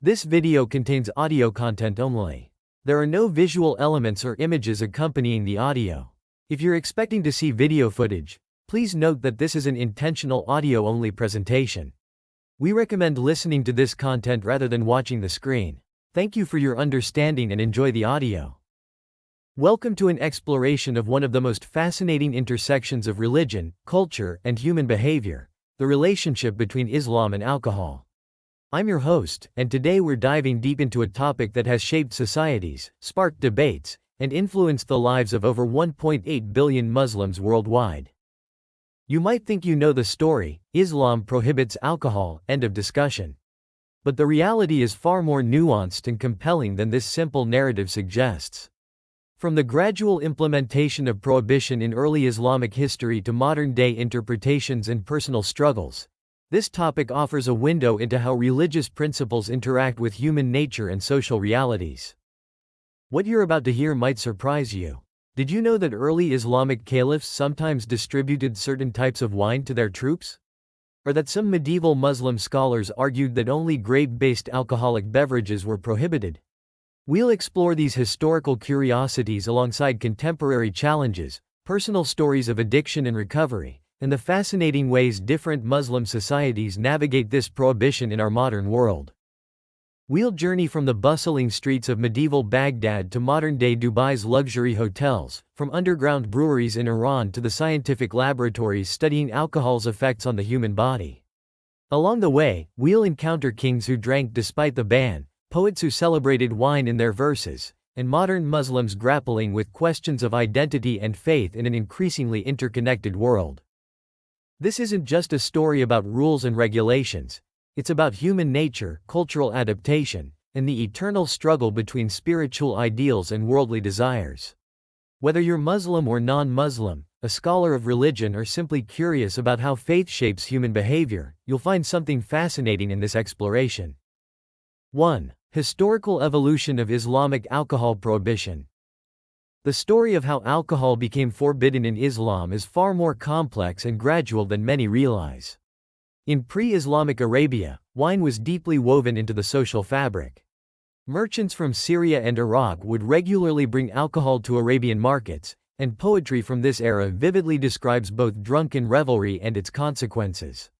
This video contains audio content only. There are no visual elements or images accompanying the audio. If you're expecting to see video footage, please note that this is an intentional audio-only presentation. We recommend listening to this content rather than watching the screen. Thank you for your understanding and enjoy the audio. Welcome to an exploration of one of the most fascinating intersections of religion, culture, and human behavior, the relationship between Islam and alcohol. I'm your host, and today we're diving deep into a topic that has shaped societies, sparked debates, and influenced the lives of over 1.8 billion Muslims worldwide. You might think you know the story: Islam prohibits alcohol, end of discussion. But the reality is far more nuanced and compelling than this simple narrative suggests. From the gradual implementation of prohibition in early Islamic history to modern-day interpretations and personal struggles, this topic offers a window into how religious principles interact with human nature and social realities. What you're about to hear might surprise you. Did you know that early Islamic caliphs sometimes distributed certain types of wine to their troops? Or that some medieval Muslim scholars argued that only grape-based alcoholic beverages were prohibited? We'll explore these historical curiosities alongside contemporary challenges, personal stories of addiction and recovery, and the fascinating ways different Muslim societies navigate this prohibition in our modern world. We'll journey from the bustling streets of medieval Baghdad to modern-day Dubai's luxury hotels, from underground breweries in Iran to the scientific laboratories studying alcohol's effects on the human body. Along the way, we'll encounter kings who drank despite the ban, poets who celebrated wine in their verses, and modern Muslims grappling with questions of identity and faith in an increasingly interconnected world. This isn't just a story about rules and regulations, it's about human nature, cultural adaptation, and the eternal struggle between spiritual ideals and worldly desires. Whether you're Muslim or non-Muslim, a scholar of religion, or simply curious about how faith shapes human behavior, you'll find something fascinating in this exploration. 1. Historical evolution of Islamic alcohol prohibition. The story of how alcohol became forbidden in Islam is far more complex and gradual than many realize. In pre-Islamic Arabia, wine was deeply woven into the social fabric. Merchants from Syria and Iraq would regularly bring alcohol to Arabian markets, and poetry from this era vividly describes both drunken revelry and its consequences.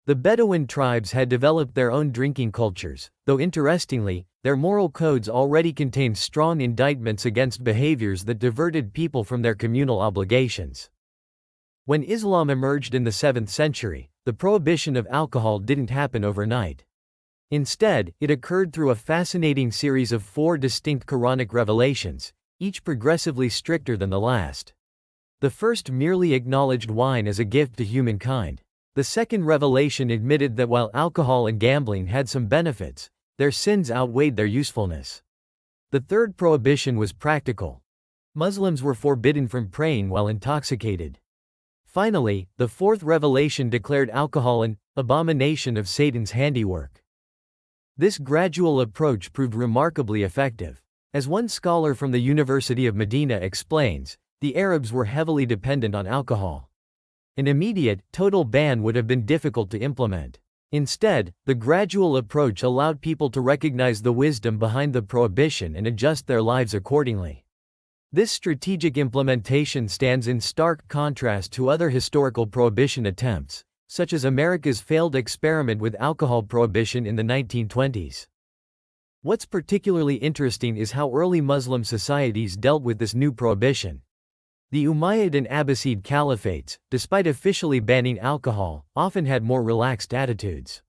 The Bedouin tribes had developed their own drinking cultures, though interestingly, their moral codes already contained strong indictments against behaviors that diverted people from their communal obligations. When Islam emerged in the 7th century, the prohibition of alcohol didn't happen overnight. Instead, it occurred through a fascinating series of 4 distinct Quranic revelations, each progressively stricter than the last. The first merely acknowledged wine as a gift to humankind. The second revelation admitted that while alcohol and gambling had some benefits, their sins outweighed their usefulness. The third prohibition was practical. Muslims were forbidden from praying while intoxicated. Finally, the fourth revelation declared alcohol an abomination of Satan's handiwork. This gradual approach proved remarkably effective. As one scholar from the University of Medina explains, the Arabs were heavily dependent on alcohol. An immediate, total ban would have been difficult to implement. Instead, the gradual approach allowed people to recognize the wisdom behind the prohibition and adjust their lives accordingly. This strategic implementation stands in stark contrast to other historical prohibition attempts, such as America's failed experiment with alcohol prohibition in the 1920s. What's particularly interesting is how early Muslim societies dealt with this new prohibition. The Umayyad and Abbasid caliphates, despite officially banning alcohol, often had more relaxed attitudes.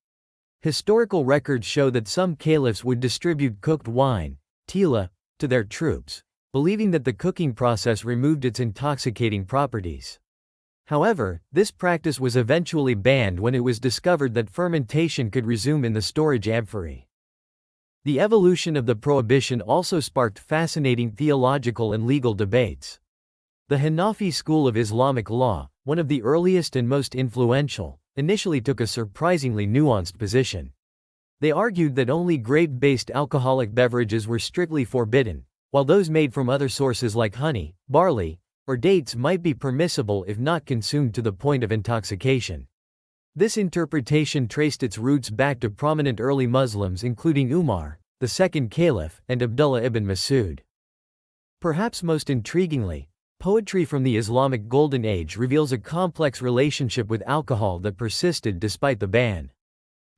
Historical records show that some caliphs would distribute cooked wine, tila, to their troops, believing that the cooking process removed its intoxicating properties. However, this practice was eventually banned when it was discovered that fermentation could resume in the storage amphorae. The evolution of the prohibition also sparked fascinating theological and legal debates. The Hanafi school of Islamic law, one of the earliest and most influential, initially took a surprisingly nuanced position. They argued that only grape-based alcoholic beverages were strictly forbidden, while those made from other sources like honey, barley, or dates might be permissible if not consumed to the point of intoxication. This interpretation traced its roots back to prominent early Muslims including Umar, the second caliph, and Abdullah ibn Masud. Perhaps most intriguingly, poetry from the Islamic Golden Age reveals a complex relationship with alcohol that persisted despite the ban.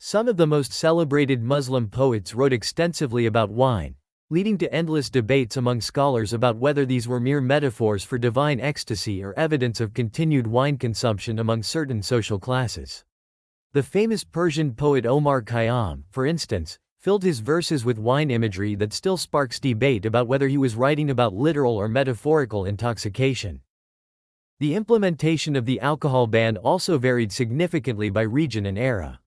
Some of the most celebrated Muslim poets wrote extensively about wine, leading to endless debates among scholars about whether these were mere metaphors for divine ecstasy or evidence of continued wine consumption among certain social classes. The famous Persian poet Omar Khayyam, for instance, filled his verses with wine imagery that still sparks debate about whether he was writing about literal or metaphorical intoxication. The implementation of the alcohol ban also varied significantly by region and era.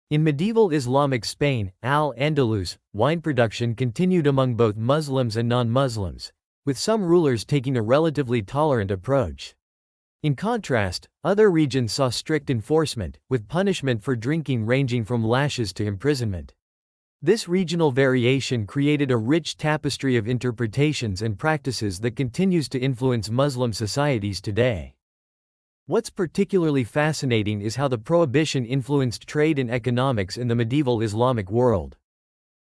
In medieval Islamic Spain, Al-Andalus, wine production continued among both Muslims and non-Muslims, with some rulers taking a relatively tolerant approach. In contrast, other regions saw strict enforcement, with punishment for drinking ranging from lashes to imprisonment. This regional variation created a rich tapestry of interpretations and practices that continues to influence Muslim societies today. What's particularly fascinating is how the prohibition influenced trade and economics in the medieval Islamic world.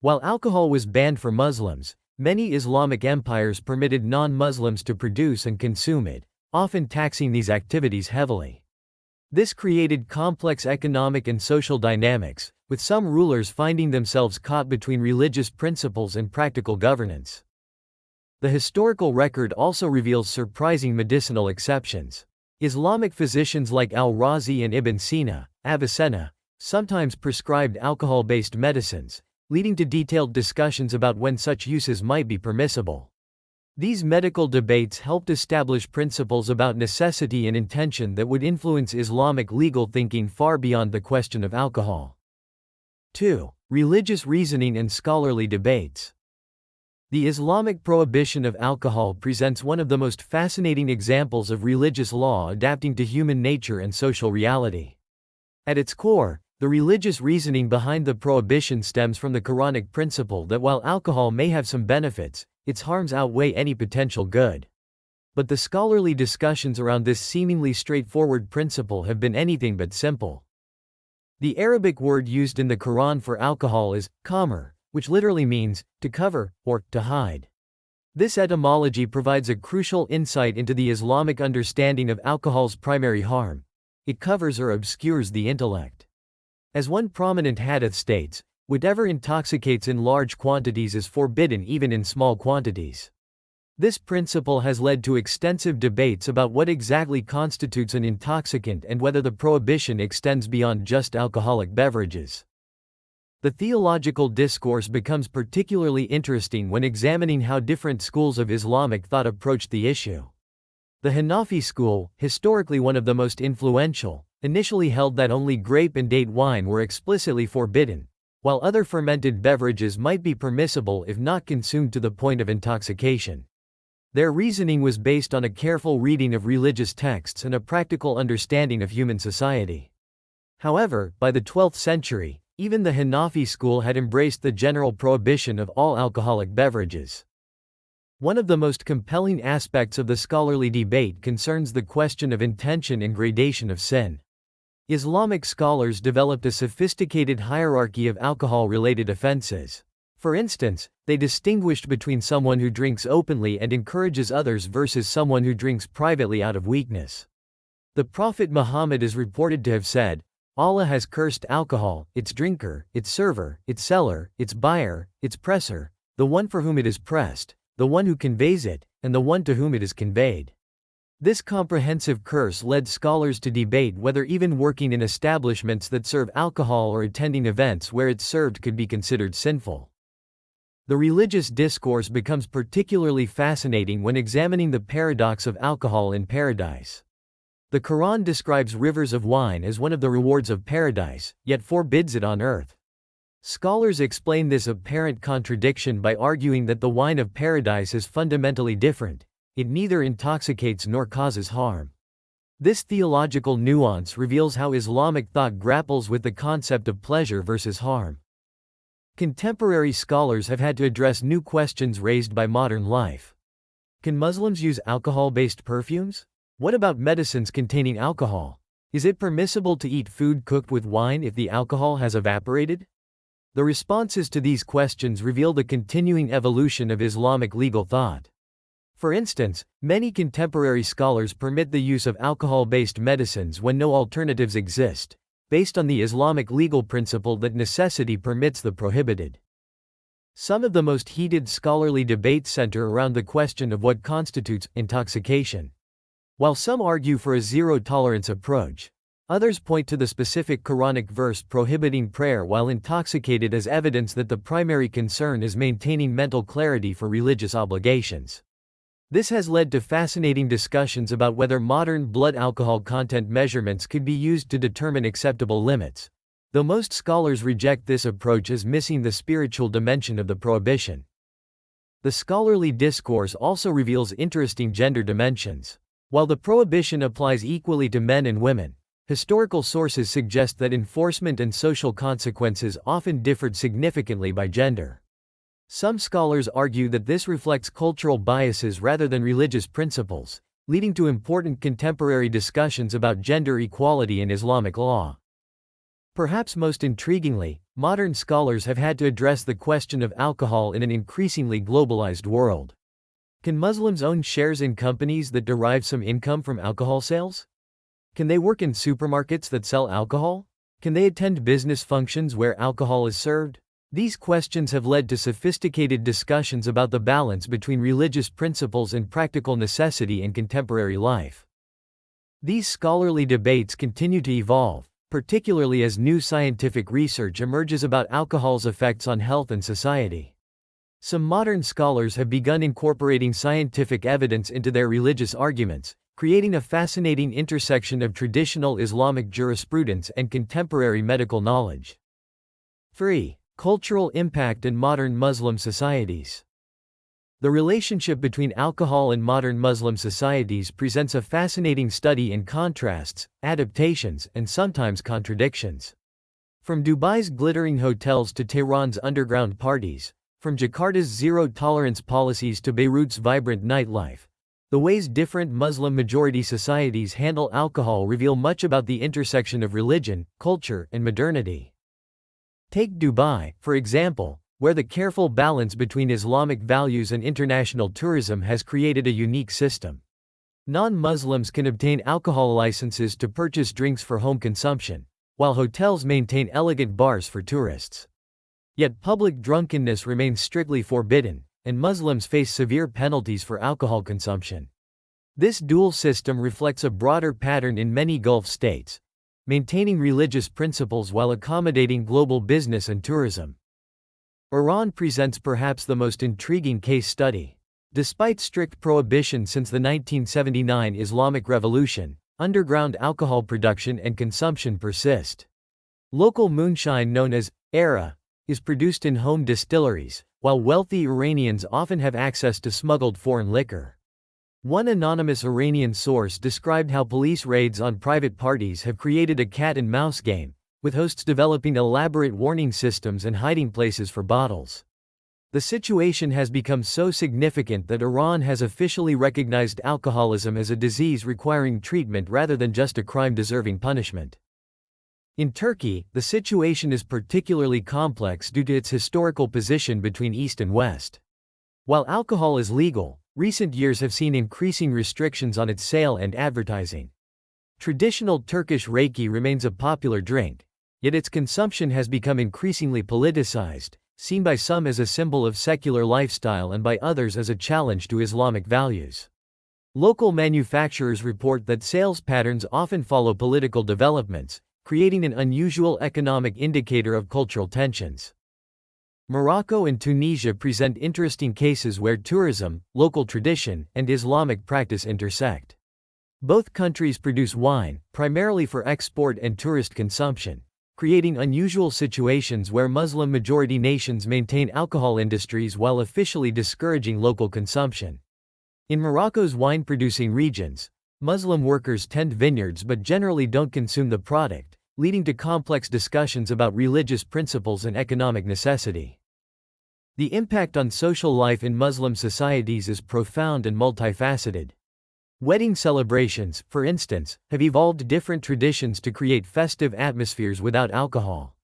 While alcohol was banned for Muslims, many Islamic empires permitted non-Muslims to produce and consume it, often taxing these activities heavily. This created complex economic and social dynamics, with some rulers finding themselves caught between religious principles and practical governance. The historical record also reveals surprising medicinal exceptions. Islamic physicians like al-Razi and Ibn Sina, Avicenna, sometimes prescribed alcohol-based medicines, leading to detailed discussions about when such uses might be permissible. These medical debates helped establish principles about necessity and intention that would influence Islamic legal thinking far beyond the question of alcohol. 2. Religious reasoning and scholarly debates. The Islamic prohibition of alcohol presents one of the most fascinating examples of religious law adapting to human nature and social reality. At its core, the religious reasoning behind the prohibition stems from the Quranic principle that while alcohol may have some benefits, its harms outweigh any potential good. But the scholarly discussions around this seemingly straightforward principle have been anything but simple. The Arabic word used in the Quran for alcohol is khamr, which literally means to cover or to hide. This etymology provides a crucial insight into the Islamic understanding of alcohol's primary harm. It covers or obscures the intellect. As one prominent hadith states, whatever intoxicates in large quantities is forbidden even in small quantities. This principle has led to extensive debates about what exactly constitutes an intoxicant and whether the prohibition extends beyond just alcoholic beverages. The theological discourse becomes particularly interesting when examining how different schools of Islamic thought approached the issue. The Hanafi school, historically one of the most influential, initially held that only grape and date wine were explicitly forbidden, while other fermented beverages might be permissible if not consumed to the point of intoxication. Their reasoning was based on a careful reading of religious texts and a practical understanding of human society. However, by the 12th century, even the Hanafi school had embraced the general prohibition of all alcoholic beverages. One of the most compelling aspects of the scholarly debate concerns the question of intention and gradation of sin. Islamic scholars developed a sophisticated hierarchy of alcohol-related offenses. For instance, they distinguished between someone who drinks openly and encourages others versus someone who drinks privately out of weakness. The Prophet Muhammad is reported to have said, "Allah has cursed alcohol, its drinker, its server, its seller, its buyer, its presser, the one for whom it is pressed, the one who conveys it, and the one to whom it is conveyed." This comprehensive curse led scholars to debate whether even working in establishments that serve alcohol or attending events where it's served could be considered sinful. The religious discourse becomes particularly fascinating when examining the paradox of alcohol in paradise. The Quran describes rivers of wine as one of the rewards of paradise, yet forbids it on earth. Scholars explain this apparent contradiction by arguing that the wine of paradise is fundamentally different. It neither intoxicates nor causes harm. This theological nuance reveals how Islamic thought grapples with the concept of pleasure versus harm. Contemporary scholars have had to address new questions raised by modern life. Can Muslims use alcohol-based perfumes? What about medicines containing alcohol? Is it permissible to eat food cooked with wine if the alcohol has evaporated? The responses to these questions reveal the continuing evolution of Islamic legal thought. For instance, many contemporary scholars permit the use of alcohol-based medicines when no alternatives exist, based on the Islamic legal principle that necessity permits the prohibited. Some of the most heated scholarly debates center around the question of what constitutes intoxication. While some argue for a zero-tolerance approach, others point to the specific Quranic verse prohibiting prayer while intoxicated as evidence that the primary concern is maintaining mental clarity for religious obligations. This has led to fascinating discussions about whether modern blood alcohol content measurements could be used to determine acceptable limits, though most scholars reject this approach as missing the spiritual dimension of the prohibition. The scholarly discourse also reveals interesting gender dimensions. While the prohibition applies equally to men and women, historical sources suggest that enforcement and social consequences often differed significantly by gender. Some scholars argue that this reflects cultural biases rather than religious principles, leading to important contemporary discussions about gender equality in Islamic law. Perhaps most intriguingly, modern scholars have had to address the question of alcohol in an increasingly globalized world. Can Muslims own shares in companies that derive some income from alcohol sales? Can they work in supermarkets that sell alcohol? Can they attend business functions where alcohol is served? These questions have led to sophisticated discussions about the balance between religious principles and practical necessity in contemporary life. These scholarly debates continue to evolve, particularly as new scientific research emerges about alcohol's effects on health and society. Some modern scholars have begun incorporating scientific evidence into their religious arguments, creating a fascinating intersection of traditional Islamic jurisprudence and contemporary medical knowledge. 3. Cultural impact in modern Muslim societies. The relationship between alcohol and modern Muslim societies presents a fascinating study in contrasts, adaptations, and sometimes contradictions. From Dubai's glittering hotels to Tehran's underground parties, from Jakarta's zero-tolerance policies to Beirut's vibrant nightlife, the ways different Muslim-majority societies handle alcohol reveal much about the intersection of religion, culture, and modernity. Take Dubai, for example, where the careful balance between Islamic values and international tourism has created a unique system. Non-Muslims can obtain alcohol licenses to purchase drinks for home consumption, while hotels maintain elegant bars for tourists. Yet public drunkenness remains strictly forbidden, and Muslims face severe penalties for alcohol consumption. This dual system reflects a broader pattern in many Gulf states, maintaining religious principles while accommodating global business and tourism. Iran presents perhaps the most intriguing case study. Despite strict prohibition since the 1979 Islamic Revolution, underground alcohol production and consumption persist. Local moonshine known as Ara is produced in home distilleries, while wealthy Iranians often have access to smuggled foreign liquor. One anonymous Iranian source described how police raids on private parties have created a cat-and-mouse game, with hosts developing elaborate warning systems and hiding places for bottles. The situation has become so significant that Iran has officially recognized alcoholism as a disease requiring treatment rather than just a crime deserving punishment. In Turkey, the situation is particularly complex due to its historical position between East and West. While alcohol is legal, recent years have seen increasing restrictions on its sale and advertising. Traditional Turkish raki remains a popular drink, yet its consumption has become increasingly politicized, seen by some as a symbol of secular lifestyle and by others as a challenge to Islamic values. Local manufacturers report that sales patterns often follow political developments, creating an unusual economic indicator of cultural tensions. Morocco and Tunisia present interesting cases where tourism, local tradition, and Islamic practice intersect. Both countries produce wine, primarily for export and tourist consumption, creating unusual situations where Muslim-majority nations maintain alcohol industries while officially discouraging local consumption. In Morocco's wine-producing regions, Muslim workers tend vineyards but generally don't consume the product, leading to complex discussions about religious principles and economic necessity. The impact on social life in Muslim societies is profound and multifaceted. Wedding celebrations, for instance, have evolved different traditions to create festive atmospheres without alcohol.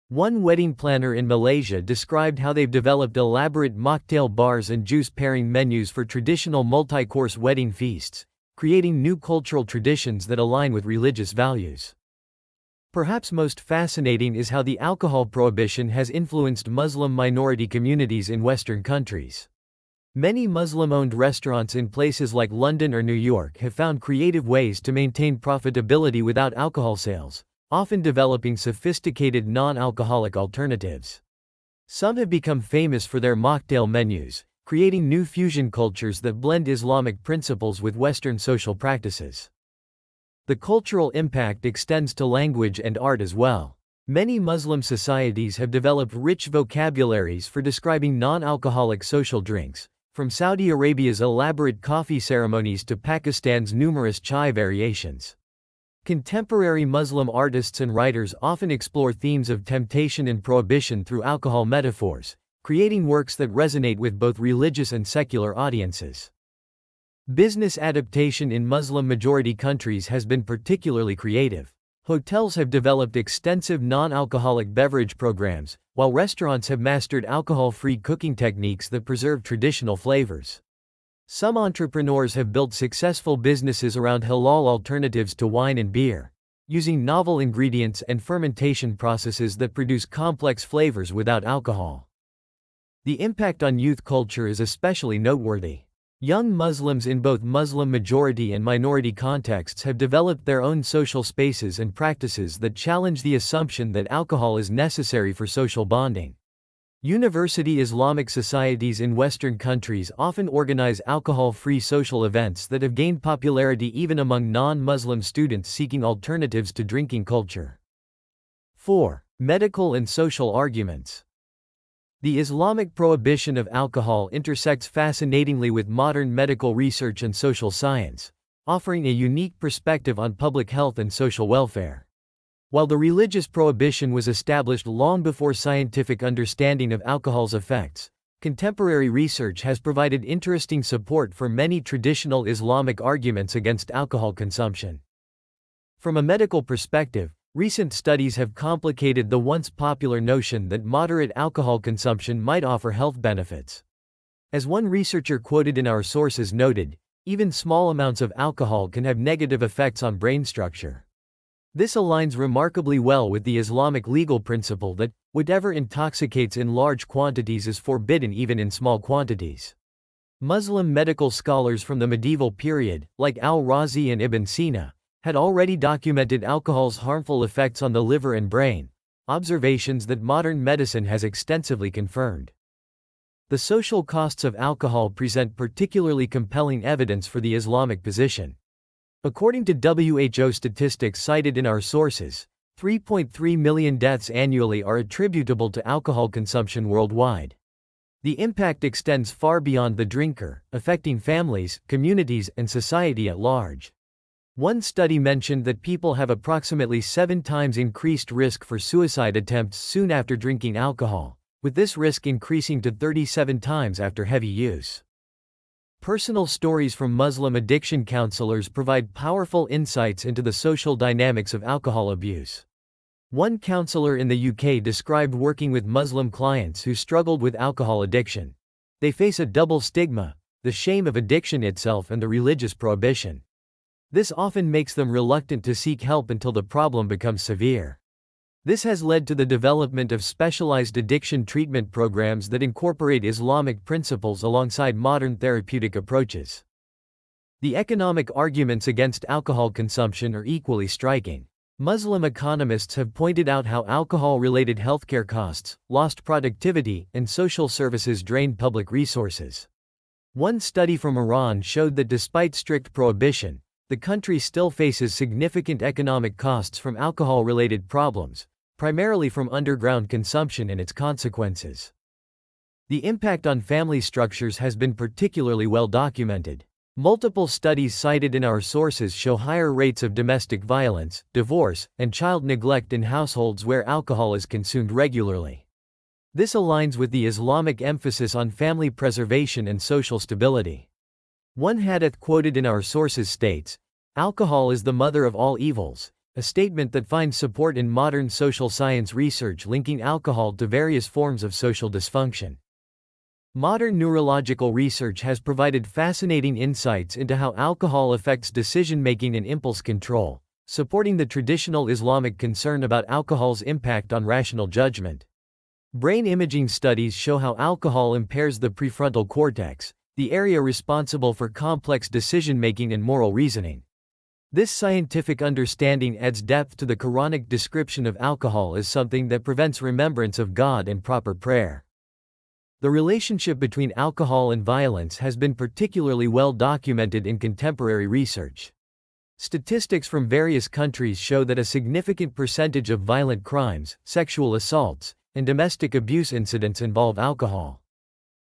One wedding planner in Malaysia described how they've developed elaborate mocktail bars and juice pairing menus for traditional multi-course wedding feasts, creating new cultural traditions that align with religious values. Perhaps most fascinating is how the alcohol prohibition has influenced Muslim minority communities in Western countries. Many Muslim-owned restaurants in places like London or New York have found creative ways to maintain profitability without alcohol sales, often developing sophisticated non-alcoholic alternatives. Some have become famous for their mocktail menus, creating new fusion cultures that blend Islamic principles with Western social practices. The cultural impact extends to language and art as well. Many Muslim societies have developed rich vocabularies for describing non-alcoholic social drinks, from Saudi Arabia's elaborate coffee ceremonies to Pakistan's numerous chai variations. Contemporary Muslim artists and writers often explore themes of temptation and prohibition through alcohol metaphors, creating works that resonate with both religious and secular audiences. Business adaptation in Muslim-majority countries has been particularly creative. Hotels have developed extensive non-alcoholic beverage programs, while restaurants have mastered alcohol-free cooking techniques that preserve traditional flavors. Some entrepreneurs have built successful businesses around halal alternatives to wine and beer, using novel ingredients and fermentation processes that produce complex flavors without alcohol. The impact on youth culture is especially noteworthy. Young Muslims in both Muslim majority and minority contexts have developed their own social spaces and practices that challenge the assumption that alcohol is necessary for social bonding. University Islamic societies in Western countries often organize alcohol-free social events that have gained popularity even among non-Muslim students seeking alternatives to drinking culture. 4. Medical and social arguments. The Islamic prohibition of alcohol intersects fascinatingly with modern medical research and social science, offering a unique perspective on public health and social welfare. While the religious prohibition was established long before scientific understanding of alcohol's effects, contemporary research has provided interesting support for many traditional Islamic arguments against alcohol consumption. From a medical perspective, recent studies have complicated the once popular notion that moderate alcohol consumption might offer health benefits. As one researcher quoted in our sources noted, even small amounts of alcohol can have negative effects on brain structure. This aligns remarkably well with the Islamic legal principle that whatever intoxicates in large quantities is forbidden even in small quantities. Muslim medical scholars from the medieval period, like al-Razi and Ibn Sina, had already documented alcohol's harmful effects on the liver and brain, observations that modern medicine has extensively confirmed. The social costs of alcohol present particularly compelling evidence for the Islamic position. According to WHO statistics cited in our sources, 3.3 million deaths annually are attributable to alcohol consumption worldwide. The impact extends far beyond the drinker, affecting families, communities, and society at large. One study mentioned that people have approximately 7 times increased risk for suicide attempts soon after drinking alcohol, with this risk increasing to 37 times after heavy use. Personal stories from Muslim addiction counselors provide powerful insights into the social dynamics of alcohol abuse. One counselor in the UK described working with Muslim clients who struggled with alcohol addiction. They face a double stigma, the shame of addiction itself and the religious prohibition. This often makes them reluctant to seek help until the problem becomes severe. This has led to the development of specialized addiction treatment programs that incorporate Islamic principles alongside modern therapeutic approaches. The economic arguments against alcohol consumption are equally striking. Muslim economists have pointed out how alcohol-related healthcare costs, lost productivity, and social services drain public resources. One study from Iran showed that despite strict prohibition, the country still faces significant economic costs from alcohol-related problems, primarily from underground consumption and its consequences. The impact on family structures has been particularly well documented. Multiple studies cited in our sources show higher rates of domestic violence, divorce, and child neglect in households where alcohol is consumed regularly. This aligns with the Islamic emphasis on family preservation and social stability. One hadith quoted in our sources states, "Alcohol is the mother of all evils," a statement that finds support in modern social science research linking alcohol to various forms of social dysfunction. Modern neurological research has provided fascinating insights into how alcohol affects decision-making and impulse control, supporting the traditional Islamic concern about alcohol's impact on rational judgment. Brain imaging studies show how alcohol impairs the prefrontal cortex, the area responsible for complex decision-making and moral reasoning. This scientific understanding adds depth to the Quranic description of alcohol as something that prevents remembrance of God and proper prayer. The relationship between alcohol and violence has been particularly well documented in contemporary research. Statistics from various countries show that a significant percentage of violent crimes, sexual assaults, and domestic abuse incidents involve alcohol.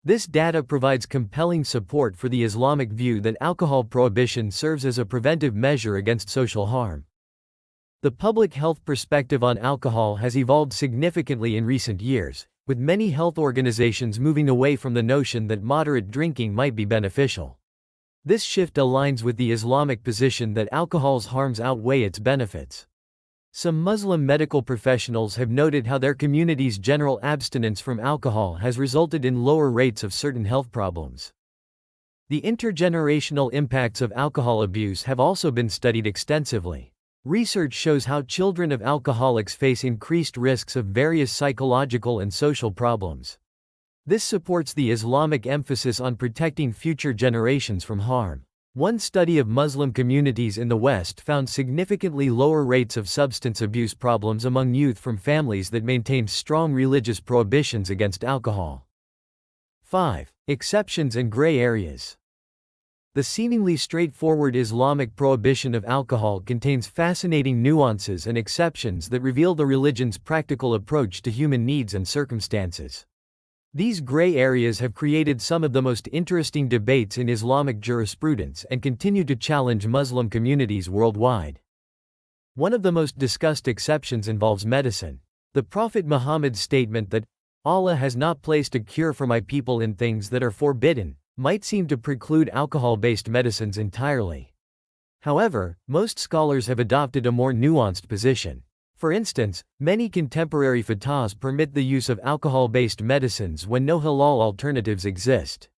This data provides compelling support for the Islamic view that alcohol prohibition serves as a preventive measure against social harm. The public health perspective on alcohol has evolved significantly in recent years, with many health organizations moving away from the notion that moderate drinking might be beneficial. This shift aligns with the Islamic position that alcohol's harms outweigh its benefits. Some Muslim medical professionals have noted how their community's general abstinence from alcohol has resulted in lower rates of certain health problems. The intergenerational impacts of alcohol abuse have also been studied extensively. Research shows how children of alcoholics face increased risks of various psychological and social problems. This supports the Islamic emphasis on protecting future generations from harm. One study of Muslim communities in the West found significantly lower rates of substance abuse problems among youth from families that maintained strong religious prohibitions against alcohol. 5. Exceptions and gray areas. The seemingly straightforward Islamic prohibition of alcohol contains fascinating nuances and exceptions that reveal the religion's practical approach to human needs and circumstances. These gray areas have created some of the most interesting debates in Islamic jurisprudence and continue to challenge Muslim communities worldwide. One of the most discussed exceptions involves medicine. The Prophet Muhammad's statement that Allah has not placed a cure for my people in things that are forbidden might seem to preclude alcohol-based medicines entirely. However, most scholars have adopted a more nuanced position. For instance, many contemporary fatwas permit the use of alcohol-based medicines when no halal alternatives exist.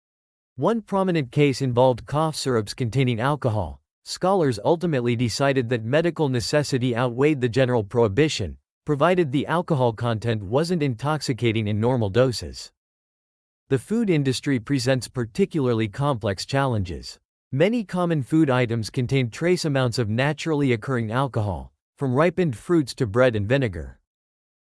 One prominent case involved cough syrups containing alcohol. Scholars ultimately decided that medical necessity outweighed the general prohibition, provided the alcohol content wasn't intoxicating in normal doses. The food industry presents particularly complex challenges. Many common food items contain trace amounts of naturally occurring alcohol, from ripened fruits to bread and vinegar.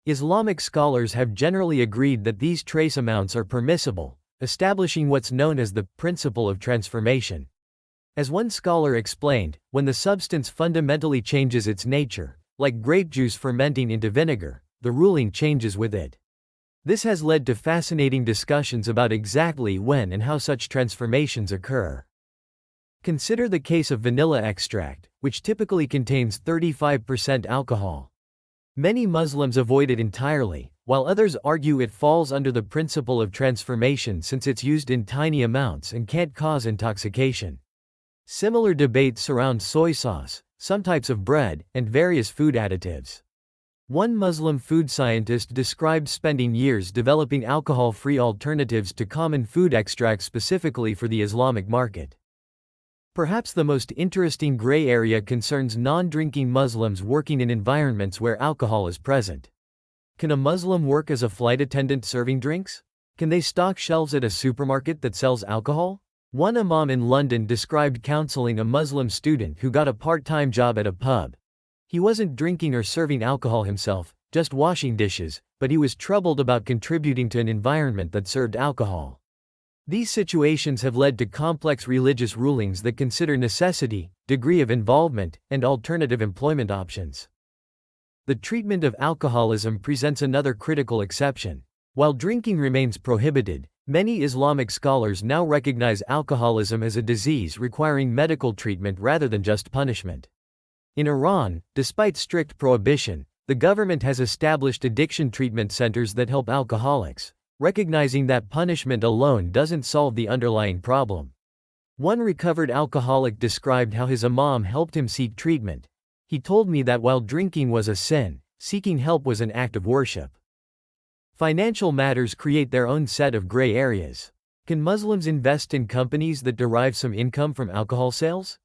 Islamic scholars have generally agreed that these trace amounts are permissible, establishing what's known as the principle of transformation. As one scholar explained, when the substance fundamentally changes its nature, like grape juice fermenting into vinegar, the ruling changes with it. This has led to fascinating discussions about exactly when and how such transformations occur. Consider the case of vanilla extract, which typically contains 35% alcohol. Many Muslims avoid it entirely, while others argue it falls under the principle of transformation since it's used in tiny amounts and can't cause intoxication. Similar debates surround soy sauce, some types of bread, and various food additives. One Muslim food scientist described spending years developing alcohol-free alternatives to common food extracts specifically for the Islamic market. Perhaps the most interesting gray area concerns non-drinking Muslims working in environments where alcohol is present. Can a Muslim work as a flight attendant serving drinks? Can they stock shelves at a supermarket that sells alcohol? One imam in London described counseling a Muslim student who got a part-time job at a pub. He wasn't drinking or serving alcohol himself, just washing dishes, but he was troubled about contributing to an environment that served alcohol. These situations have led to complex religious rulings that consider necessity, degree of involvement, and alternative employment options. The treatment of alcoholism presents another critical exception. While drinking remains prohibited, many Islamic scholars now recognize alcoholism as a disease requiring medical treatment rather than just punishment. In Iran, despite strict prohibition, the government has established addiction treatment centers that help alcoholics, recognizing that punishment alone doesn't solve the underlying problem. One recovered alcoholic described how his imam helped him seek treatment. He told me that while drinking was a sin, seeking help was an act of worship. Financial matters create their own set of gray areas. Can Muslims invest in companies that derive some income from alcohol sales?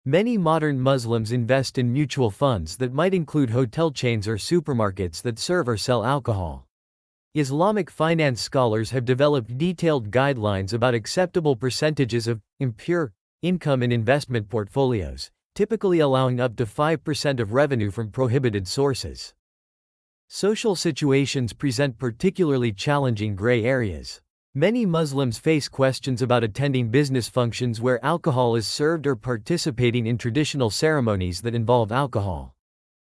Many modern Muslims invest in mutual funds that might include hotel chains or supermarkets that serve or sell alcohol. Islamic finance scholars have developed detailed guidelines about acceptable percentages of impure income in investment portfolios, typically allowing up to 5% of revenue from prohibited sources. Social situations present particularly challenging gray areas. Many Muslims face questions about attending business functions where alcohol is served or participating in traditional ceremonies that involve alcohol.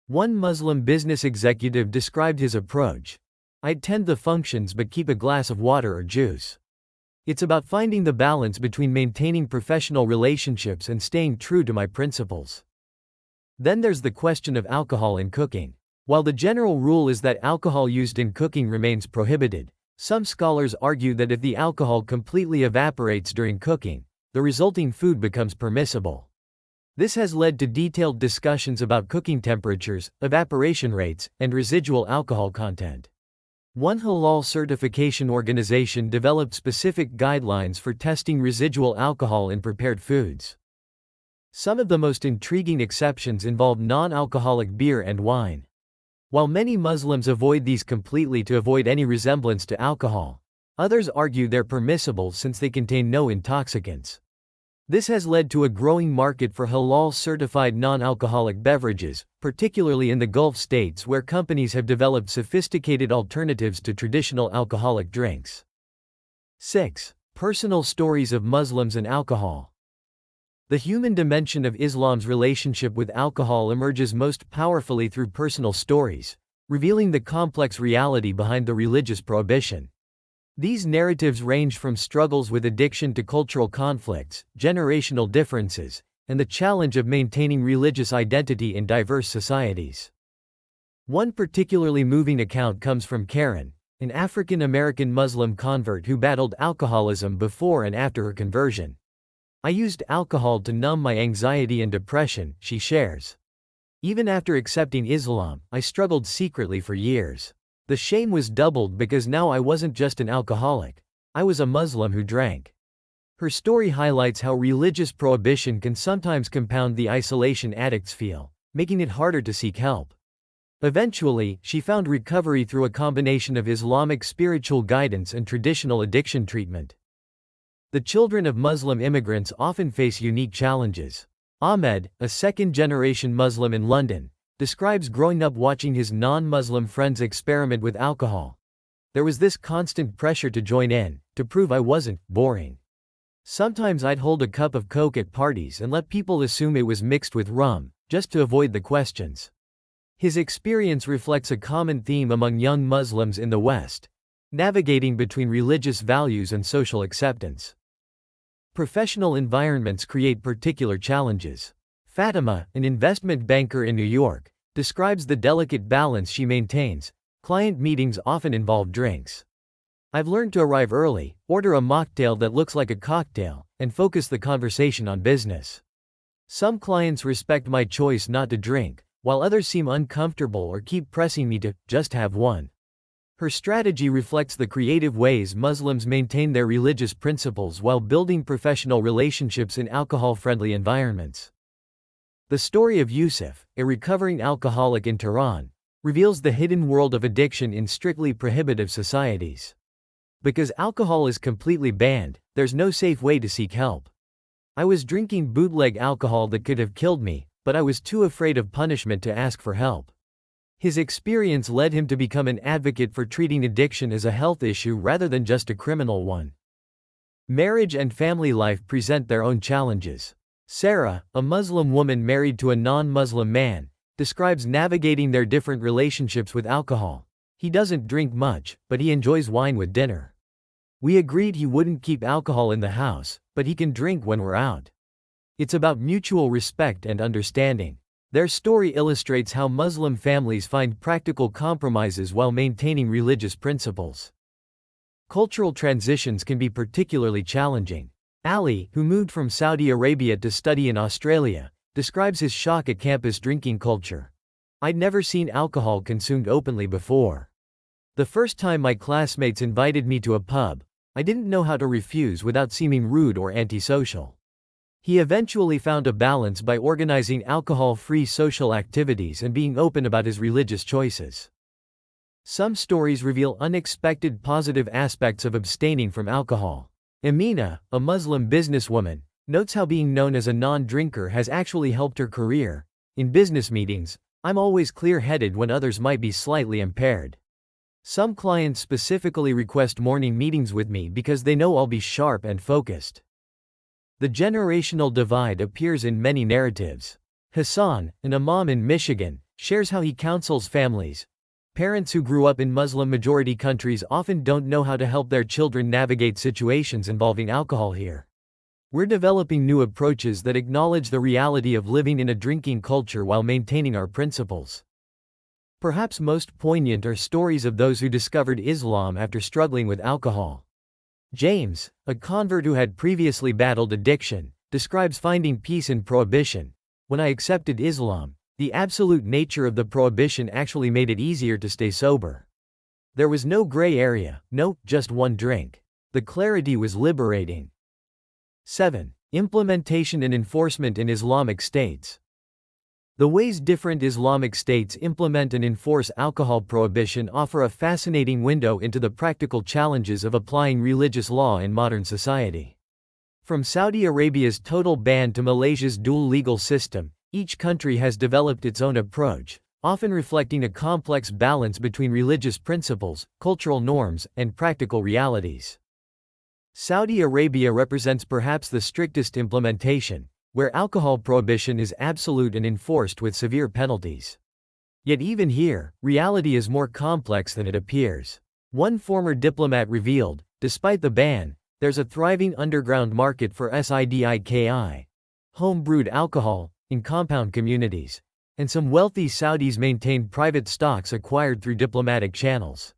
One Muslim business executive described his approach. "I'd attend the functions but keep a glass of water or juice. It's about finding the balance between maintaining professional relationships and staying true to my principles." Then there's the question of alcohol in cooking. While the general rule is that alcohol used in cooking remains prohibited, some scholars argue that if the alcohol completely evaporates during cooking, the resulting food becomes permissible. This has led to detailed discussions about cooking temperatures, evaporation rates, and residual alcohol content. One halal certification organization developed specific guidelines for testing residual alcohol in prepared foods. Some of the most intriguing exceptions involve non-alcoholic beer and wine. While many Muslims avoid these completely to avoid any resemblance to alcohol, others argue they're permissible since they contain no intoxicants. This has led to a growing market for halal-certified non-alcoholic beverages, particularly in the Gulf states where companies have developed sophisticated alternatives to traditional alcoholic drinks. 6. Personal stories of Muslims and alcohol. The human dimension of Islam's relationship with alcohol emerges most powerfully through personal stories, revealing the complex reality behind the religious prohibition. These narratives range from struggles with addiction to cultural conflicts, generational differences, and the challenge of maintaining religious identity in diverse societies. One particularly moving account comes from Karen, an African-American Muslim convert who battled alcoholism before and after her conversion. "I used alcohol to numb my anxiety and depression," she shares. "Even after accepting Islam, I struggled secretly for years. The shame was doubled because now I wasn't just an alcoholic, I was a Muslim who drank." Her story highlights how religious prohibition can sometimes compound the isolation addicts feel, making it harder to seek help. Eventually, she found recovery through a combination of Islamic spiritual guidance and traditional addiction treatment. The children of Muslim immigrants often face unique challenges. Ahmed, a second-generation Muslim in London, describes growing up watching his non-Muslim friends experiment with alcohol. "There was this constant pressure to join in, to prove I wasn't boring. Sometimes I'd hold a cup of Coke at parties and let people assume it was mixed with rum, just to avoid the questions." His experience reflects a common theme among young Muslims in the West, navigating between religious values and social acceptance. Professional environments create particular challenges. Fatima, an investment banker in New York, describes the delicate balance she maintains. Client meetings often involve drinks. "I've learned to arrive early, order a mocktail that looks like a cocktail, and focus the conversation on business. Some clients respect my choice not to drink, while others seem uncomfortable or keep pressing me to just have one." Her strategy reflects the creative ways Muslims maintain their religious principles while building professional relationships in alcohol-friendly environments. The story of Yusuf, a recovering alcoholic in Tehran, reveals the hidden world of addiction in strictly prohibitive societies. Because alcohol is completely banned, there's no safe way to seek help. "I was drinking bootleg alcohol that could have killed me, but I was too afraid of punishment to ask for help." His experience led him to become an advocate for treating addiction as a health issue rather than just a criminal one. Marriage and family life present their own challenges. Sarah, a Muslim woman married to a non-Muslim man, describes navigating their different relationships with alcohol. "He doesn't drink much, but he enjoys wine with dinner. We agreed he wouldn't keep alcohol in the house, but he can drink when we're out. It's about mutual respect and understanding." Their story illustrates how Muslim families find practical compromises while maintaining religious principles. Cultural transitions can be particularly challenging. Ali, who moved from Saudi Arabia to study in Australia, describes his shock at campus drinking culture. "I'd never seen alcohol consumed openly before. The first time my classmates invited me to a pub, I didn't know how to refuse without seeming rude or antisocial." He eventually found a balance by organizing alcohol-free social activities and being open about his religious choices. Some stories reveal unexpected positive aspects of abstaining from alcohol. Amina, a Muslim businesswoman, notes how being known as a non-drinker has actually helped her career. "In business meetings, I'm always clear-headed when others might be slightly impaired. Some clients specifically request morning meetings with me because they know I'll be sharp and focused." The generational divide appears in many narratives. Hassan, an imam in Michigan, shares how he counsels families. "Parents who grew up in Muslim-majority countries often don't know how to help their children navigate situations involving alcohol here. We're developing new approaches that acknowledge the reality of living in a drinking culture while maintaining our principles." Perhaps most poignant are stories of those who discovered Islam after struggling with alcohol. James, a convert who had previously battled addiction, describes finding peace in prohibition. "When I accepted Islam, the absolute nature of the prohibition actually made it easier to stay sober. There was no gray area, no, just one drink. The clarity was liberating." 7. Implementation and enforcement in Islamic states. The ways different Islamic states implement and enforce alcohol prohibition offer a fascinating window into the practical challenges of applying religious law in modern society. From Saudi Arabia's total ban to Malaysia's dual legal system, each country has developed its own approach, often reflecting a complex balance between religious principles, cultural norms, and practical realities. Saudi Arabia represents perhaps the strictest implementation, where alcohol prohibition is absolute and enforced with severe penalties. Yet even here, reality is more complex than it appears. One former diplomat revealed, despite the ban, there's a thriving underground market for SIDIKI, home-brewed alcohol, in compound communities, and some wealthy Saudis maintain private stocks acquired through diplomatic channels.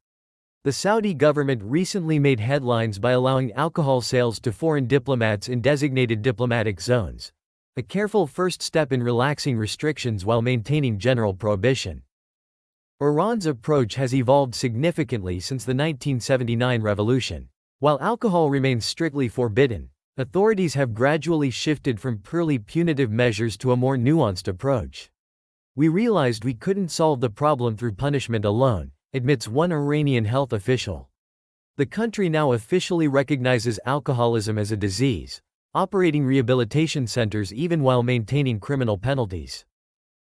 The Saudi government recently made headlines by allowing alcohol sales to foreign diplomats in designated diplomatic zones, a careful first step in relaxing restrictions while maintaining general prohibition. Iran's approach has evolved significantly since the 1979 revolution. While alcohol remains strictly forbidden, authorities have gradually shifted from purely punitive measures to a more nuanced approach. "We realized we couldn't solve the problem through punishment alone," admits one Iranian health official. The country now officially recognizes alcoholism as a disease, operating rehabilitation centers even while maintaining criminal penalties.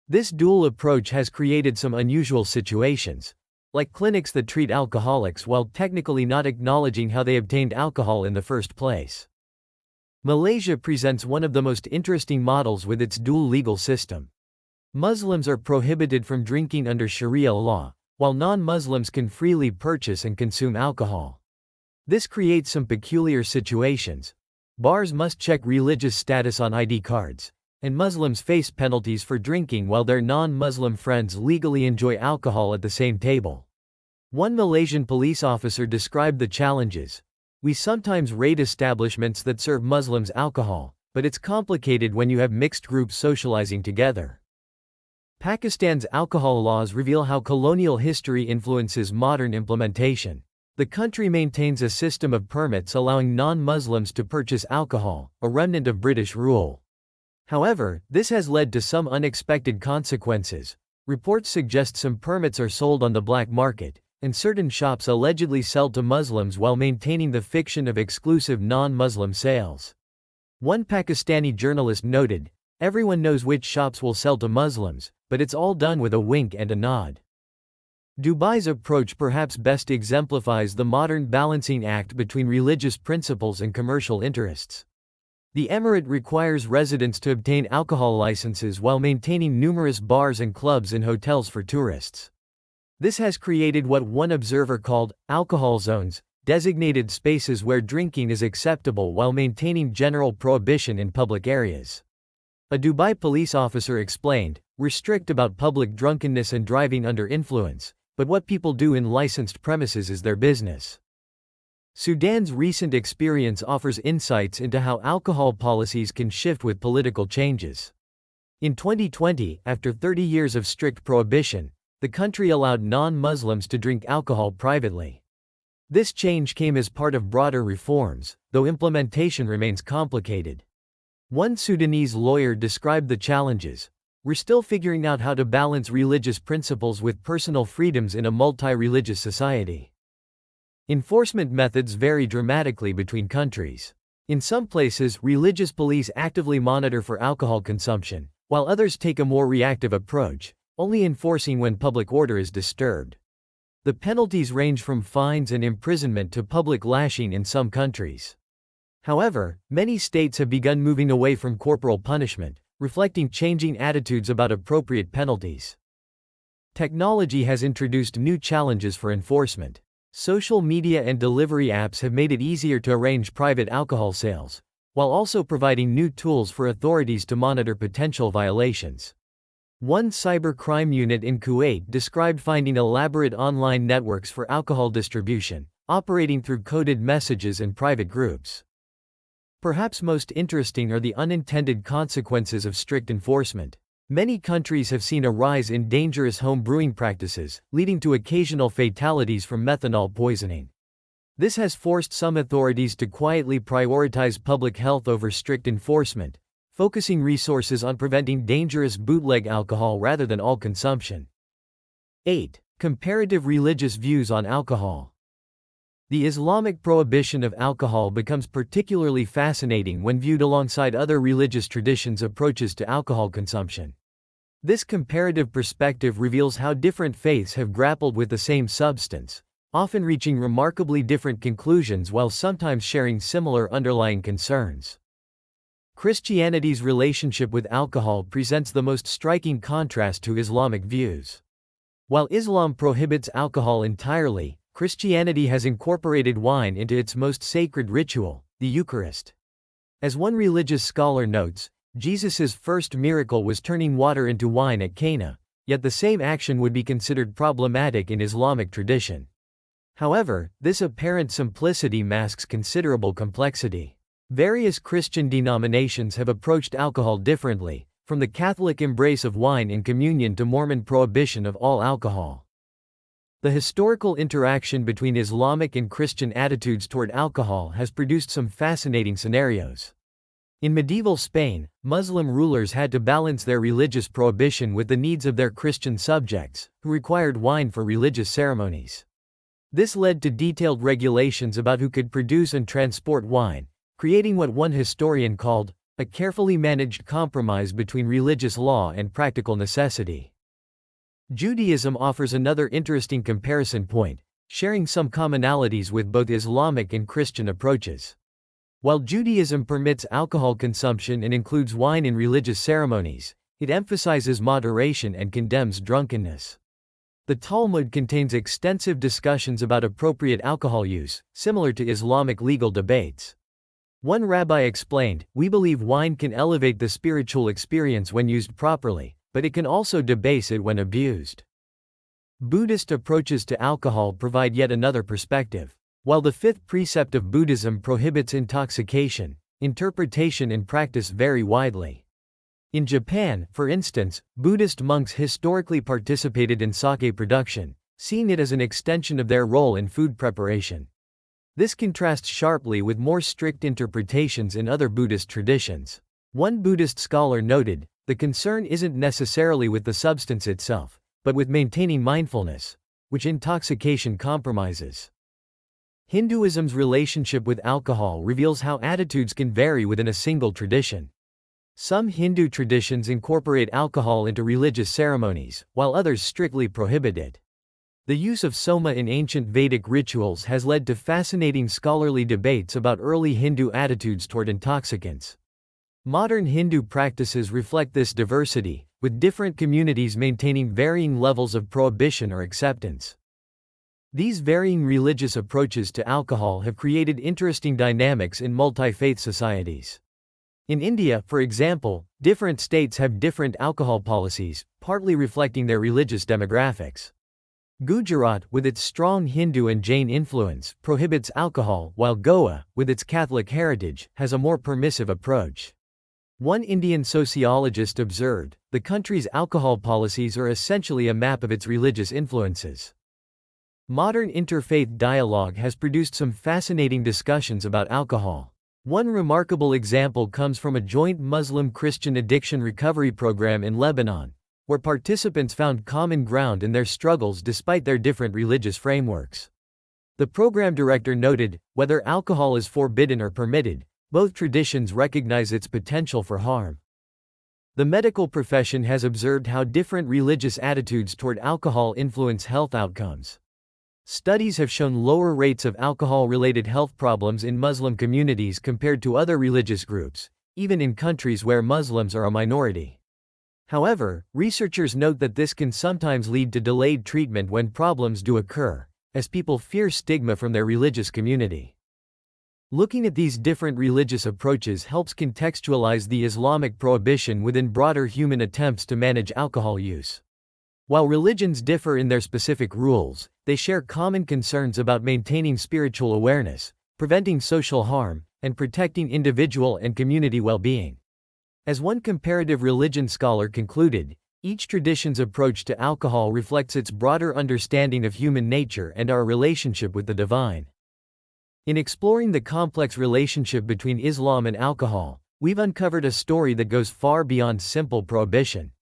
This dual approach has created some unusual situations, like clinics that treat alcoholics while technically not acknowledging how they obtained alcohol in the first place. Malaysia presents one of the most interesting models with its dual legal system. Muslims are prohibited from drinking under Sharia law, while non-Muslims can freely purchase and consume alcohol. This creates some peculiar situations. Bars must check religious status on ID cards, and Muslims face penalties for drinking while their non-Muslim friends legally enjoy alcohol at the same table. One Malaysian police officer described the challenges. "We sometimes raid establishments that serve Muslims alcohol, but it's complicated when you have mixed groups socializing together." Pakistan's alcohol laws reveal how colonial history influences modern implementation. The country maintains a system of permits allowing non-Muslims to purchase alcohol, a remnant of British rule. However, this has led to some unexpected consequences. Reports suggest some permits are sold on the black market, and certain shops allegedly sell to Muslims while maintaining the fiction of exclusive non-Muslim sales. One Pakistani journalist noted, "Everyone knows which shops will sell to Muslims, but it's all done with a wink and a nod." Dubai's approach perhaps best exemplifies the modern balancing act between religious principles and commercial interests. The emirate requires residents to obtain alcohol licenses while maintaining numerous bars and clubs and hotels for tourists. This has created what one observer called alcohol zones, designated spaces where drinking is acceptable while maintaining general prohibition in public areas. A Dubai police officer explained, "We're strict about public drunkenness and driving under influence, but what people do in licensed premises is their business." Sudan's recent experience offers insights into how alcohol policies can shift with political changes. In 2020, after 30 years of strict prohibition, the country allowed non-Muslims to drink alcohol privately. This change came as part of broader reforms, though implementation remains complicated. One Sudanese lawyer described the challenges. We're still figuring out how to balance religious principles with personal freedoms in a multi-religious society. Enforcement methods vary dramatically between countries. In some places, religious police actively monitor for alcohol consumption, while others take a more reactive approach, only enforcing when public order is disturbed. The penalties range from fines and imprisonment to public lashing in some countries. However, many states have begun moving away from corporal punishment, reflecting changing attitudes about appropriate penalties. Technology has introduced new challenges for enforcement. Social media and delivery apps have made it easier to arrange private alcohol sales, while also providing new tools for authorities to monitor potential violations. One cybercrime unit in Kuwait described finding elaborate online networks for alcohol distribution, operating through coded messages and private groups. Perhaps most interesting are the unintended consequences of strict enforcement. Many countries have seen a rise in dangerous home brewing practices, leading to occasional fatalities from methanol poisoning. This has forced some authorities to quietly prioritize public health over strict enforcement, focusing resources on preventing dangerous bootleg alcohol rather than all consumption. 8. Comparative religious views on alcohol. The Islamic prohibition of alcohol becomes particularly fascinating when viewed alongside other religious traditions' approaches to alcohol consumption. This comparative perspective reveals how different faiths have grappled with the same substance, often reaching remarkably different conclusions while sometimes sharing similar underlying concerns. Christianity's relationship with alcohol presents the most striking contrast to Islamic views. While Islam prohibits alcohol entirely, Christianity has incorporated wine into its most sacred ritual, the Eucharist. As one religious scholar notes, Jesus' first miracle was turning water into wine at Cana, yet the same action would be considered problematic in Islamic tradition. However, this apparent simplicity masks considerable complexity. Various Christian denominations have approached alcohol differently, from the Catholic embrace of wine in communion to Mormon prohibition of all alcohol. The historical interaction between Islamic and Christian attitudes toward alcohol has produced some fascinating scenarios. In medieval Spain, Muslim rulers had to balance their religious prohibition with the needs of their Christian subjects, who required wine for religious ceremonies. This led to detailed regulations about who could produce and transport wine, creating what one historian called a carefully managed compromise between religious law and practical necessity. Judaism offers another interesting comparison point, sharing some commonalities with both Islamic and Christian approaches. While Judaism permits alcohol consumption and includes wine in religious ceremonies, it emphasizes moderation and condemns drunkenness. The Talmud contains extensive discussions about appropriate alcohol use, similar to Islamic legal debates. One rabbi explained, "We believe wine can elevate the spiritual experience when used properly, but it can also debase it when abused." Buddhist approaches to alcohol provide yet another perspective. While the fifth precept of Buddhism prohibits intoxication, interpretation and practice vary widely. In Japan, for instance, Buddhist monks historically participated in sake production, seeing it as an extension of their role in food preparation. This contrasts sharply with more strict interpretations in other Buddhist traditions. One Buddhist scholar noted, "The concern isn't necessarily with the substance itself, but with maintaining mindfulness, which intoxication compromises." Hinduism's relationship with alcohol reveals how attitudes can vary within a single tradition. Some Hindu traditions incorporate alcohol into religious ceremonies, while others strictly prohibit it. The use of soma in ancient Vedic rituals has led to fascinating scholarly debates about early Hindu attitudes toward intoxicants. Modern Hindu practices reflect this diversity, with different communities maintaining varying levels of prohibition or acceptance. These varying religious approaches to alcohol have created interesting dynamics in multi-faith societies. In India, for example, different states have different alcohol policies, partly reflecting their religious demographics. Gujarat, with its strong Hindu and Jain influence, prohibits alcohol, while Goa, with its Catholic heritage, has a more permissive approach. One Indian sociologist observed, the country's alcohol policies are essentially a map of its religious influences. Modern interfaith dialogue has produced some fascinating discussions about alcohol. One remarkable example comes from a joint Muslim-Christian addiction recovery program in Lebanon, where participants found common ground in their struggles despite their different religious frameworks. The program director noted, whether alcohol is forbidden or permitted, both traditions recognize its potential for harm. The medical profession has observed how different religious attitudes toward alcohol influence health outcomes. Studies have shown lower rates of alcohol-related health problems in Muslim communities compared to other religious groups, even in countries where Muslims are a minority. However, researchers note that this can sometimes lead to delayed treatment when problems do occur, as people fear stigma from their religious community. Looking at these different religious approaches helps contextualize the Islamic prohibition within broader human attempts to manage alcohol use. While religions differ in their specific rules, they share common concerns about maintaining spiritual awareness, preventing social harm, and protecting individual and community well-being. As one comparative religion scholar concluded, each tradition's approach to alcohol reflects its broader understanding of human nature and our relationship with the divine. In exploring the complex relationship between Islam and alcohol, we've uncovered a story that goes far beyond simple prohibition.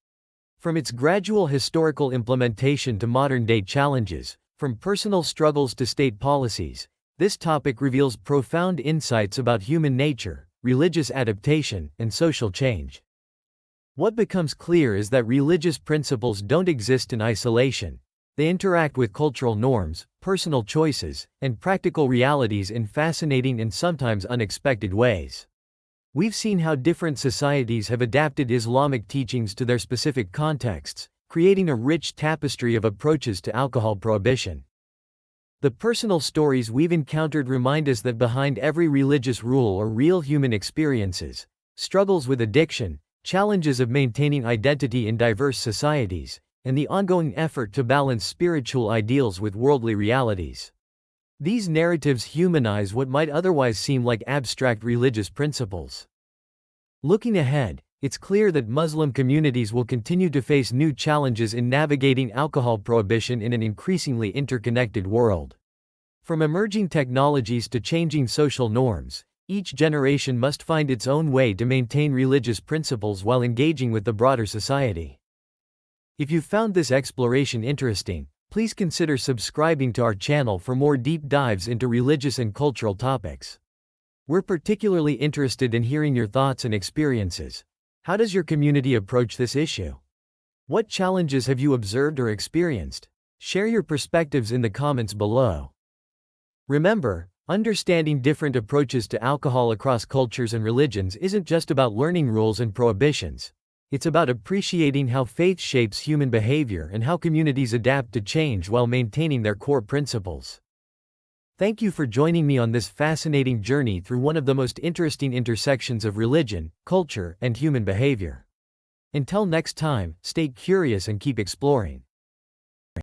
From its gradual historical implementation to modern-day challenges, from personal struggles to state policies, this topic reveals profound insights about human nature, religious adaptation, and social change. What becomes clear is that religious principles don't exist in isolation. They interact with cultural norms, personal choices, and practical realities in fascinating and sometimes unexpected ways. We've seen how different societies have adapted Islamic teachings to their specific contexts, creating a rich tapestry of approaches to alcohol prohibition. The personal stories we've encountered remind us that behind every religious rule are real human experiences, struggles with addiction, challenges of maintaining identity in diverse societies, and the ongoing effort to balance spiritual ideals with worldly realities. These narratives humanize what might otherwise seem like abstract religious principles. Looking ahead, it's clear that Muslim communities will continue to face new challenges in navigating alcohol prohibition in an increasingly interconnected world. From emerging technologies to changing social norms, each generation must find its own way to maintain religious principles while engaging with the broader society. If you found this exploration interesting, please consider subscribing to our channel for more deep dives into religious and cultural topics. We're particularly interested in hearing your thoughts and experiences. How does your community approach this issue? What challenges have you observed or experienced? Share your perspectives in the comments below. Remember, understanding different approaches to alcohol across cultures and religions isn't just about learning rules and prohibitions. It's about appreciating how faith shapes human behavior and how communities adapt to change while maintaining their core principles. Thank you for joining me on this fascinating journey through one of the most interesting intersections of religion, culture, and human behavior. Until next time, stay curious and keep exploring.